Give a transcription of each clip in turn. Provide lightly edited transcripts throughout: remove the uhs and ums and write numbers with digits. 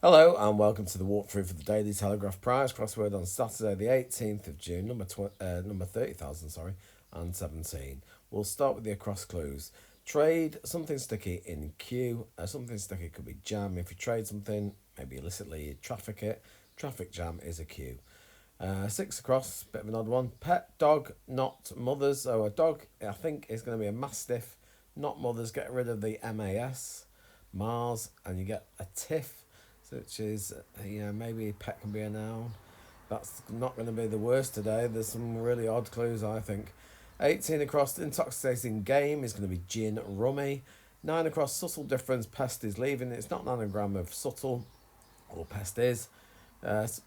Hello and welcome to the walkthrough for the Daily Telegraph Prize crossword on Saturday, the 18th of June, number 30,000, and 17. We'll start with the across clues. Trade something sticky in queue. Something sticky could be jam. If you trade something, maybe illicitly, you traffic it. Traffic jam is a queue. Six across, bit of an odd one. Pet dog, not mothers. So a dog, I think, is going to be a mastiff, not mothers. Get rid of the MAS, Mars, and you get a tiff, which is, maybe pet can be a noun. That's not going to be the worst today. There's some really odd clues, I think. 18 across, intoxicating game is going to be gin rummy. 9 across, subtle difference, pest is leaving. It's not an anagram of subtle, or pest is. It's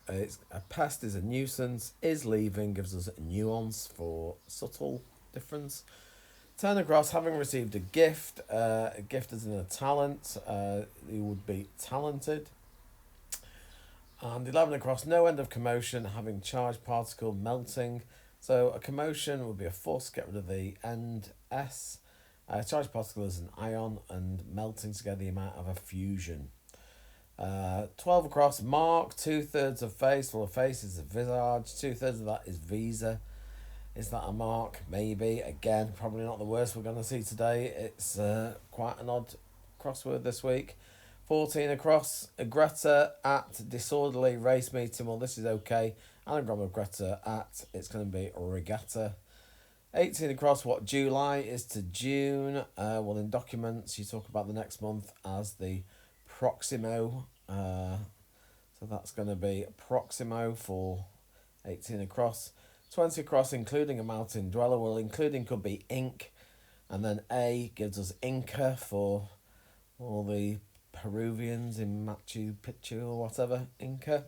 a pest is a nuisance. Is leaving gives us a nuance for subtle difference. 10 across, having received a gift. A gift is in a talent. You would be talented. And 11 across, no end of commotion, having charged particle melting. So a commotion would be a force, get rid of the end S. Charged particle is an ion, and melting together the amount of a fusion. 12 across, mark, 2/3 of face. Well, a face is a visage, 2/3 of that is visa. Is that a mark? Maybe. Again, probably not the worst we're going to see today. It's quite an odd crossword this week. 14 across, Greta at disorderly race meeting. Well, this is okay. Anagram of Greta at, it's going to be regatta. 18 across, what July is to June. Well, in documents, you talk about the next month as the Proximo. So that's going to be Proximo for 18 across. 20 across, including a mountain dweller. Well, including could be ink. And then A gives us Inca for all the Peruvians in Machu Picchu or whatever. Inca.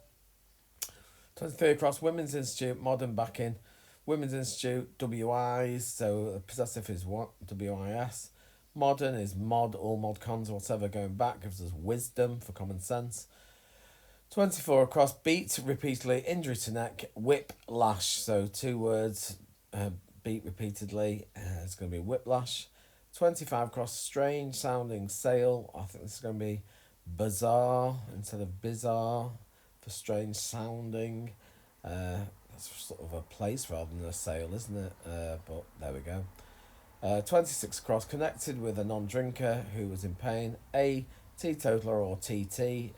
23 across, Women's Institute, modern backing. Women's Institute, WIs. So possessive is what? WIS. Modern is mod, all mod cons or whatever going back gives us wisdom for common sense. 24 across, beat repeatedly, injury to neck, whiplash. So two words, beat repeatedly, it's going to be whiplash. 25 across, strange sounding sail. I think this is going to be bizarre instead of bizarre for strange sounding. That's sort of a place rather than a sail, isn't it? But there we go. 26 across, connected with a non-drinker who was in pain. A teetotaler or TT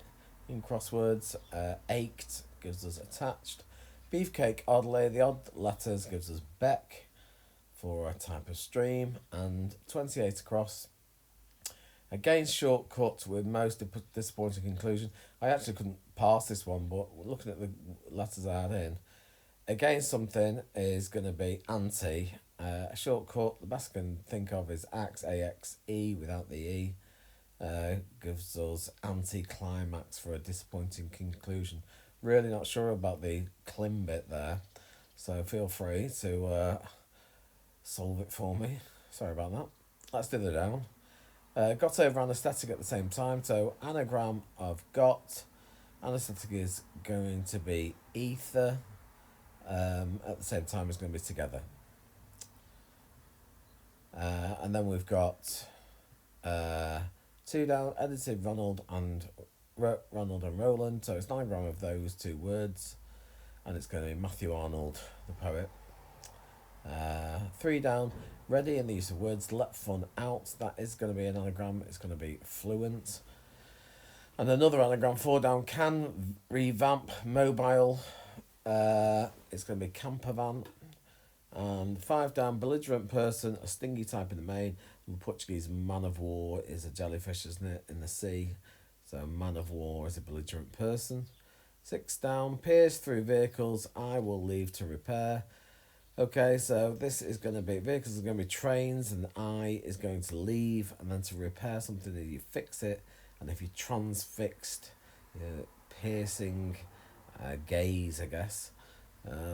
in crosswords. Ached gives us attached. Beefcake oddly, the odd letters gives us beck for a type of stream. And 28 across, again shortcut with most disappointing conclusion. I actually couldn't pass this one, but looking at the letters I had in, again something is going to be anti. A shortcut, the best I can think of is axe, A-X-E without the E. Gives us anti-climax for a disappointing conclusion. Really not sure about the clim bit there, so feel free to solve it for me. Sorry about that. Let's do the down. Got over anaesthetic at the same time, so anagram of got. Anaesthetic is going to be ether. At the same time, it's going to be together. And then we've got two down, edited Ronald and Roland. So it's an anagram of those two words, and it's going to be Matthew Arnold, the poet. 3 down, ready in the use of words, let fun out. That is going to be an anagram. It's going to be fluent. And another anagram, 4 down, can revamp mobile. It's going to be campervan. And 5 down, belligerent person, a stingy type in the main. In Portuguese, man of war is a jellyfish, isn't it, in the sea? So man of war is a belligerent person. 6 down, pierce through vehicles, I will leave to repair. Okay, so this is going to be, vehicles are going to be trains, and I is going to leave, and then to repair something, you fix it, and if you transfixed, piercing gaze, I guess.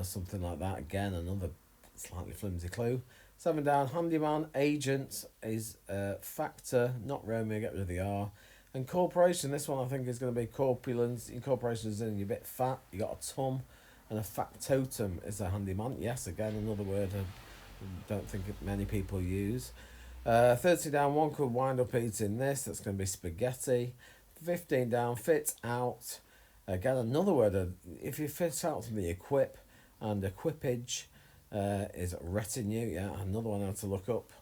Something like that. Again, another slightly flimsy clue. 7 down, handyman, agent is factor, not Romeo, get rid of the R. And corporation, this one I think is going to be corpulence. Incorporation is in, you're a bit fat, you got a tum. And a factotum is a handyman. Yes, again, another word I don't think many people use. 30 down, one could wind up eating this. That's going to be spaghetti. 15 down, fit out. Again, another word. If you fit out from the equip and equipage is retinue. Yeah, another one I had to look up.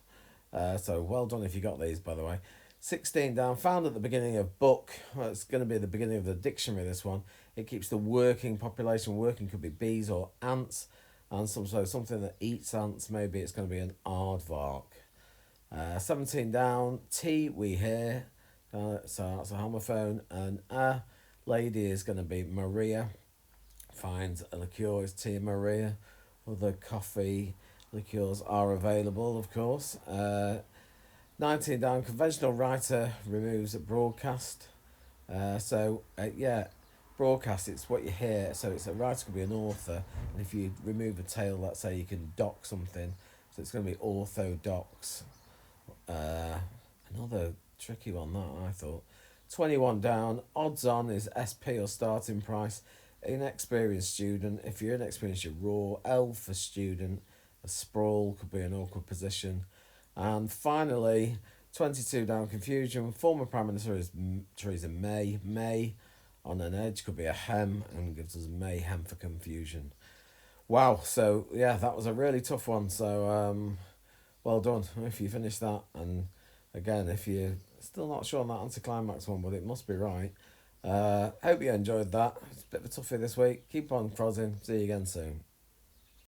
So well done if you got these, by the way. 16 down, found at the beginning of book. Well, it's going to be the beginning of the dictionary, this one. It keeps the working population. Working could be bees or ants. And so something that eats ants, maybe it's going to be an aardvark. 17 down, T we hear. So that's a homophone. And a lady is going to be Maria. Finds a liqueur is Tia Maria. Other coffee liqueurs are available, of course. 19 down, conventional writer removes a broadcast. Yeah, broadcast, it's what you hear. So it's a writer could be an author. And if you remove a tail, let's say you can dock something. So it's going to be orthodox. Another tricky one that I thought. 21 down, odds on is SP or starting price. Inexperienced student. If you're inexperienced, you're raw. L for student. A sprawl could be an awkward position. And finally, 22 down, confusion. Former Prime Minister is Theresa May. May on an edge could be a hem and gives us mayhem for confusion. Wow, so yeah, that was a really tough one. So well done if you finished that. And again, if you're still not sure on that anticlimax one, but it must be right. Hope you enjoyed that. It's a bit of a toughie this week. Keep on crossing. See you again soon.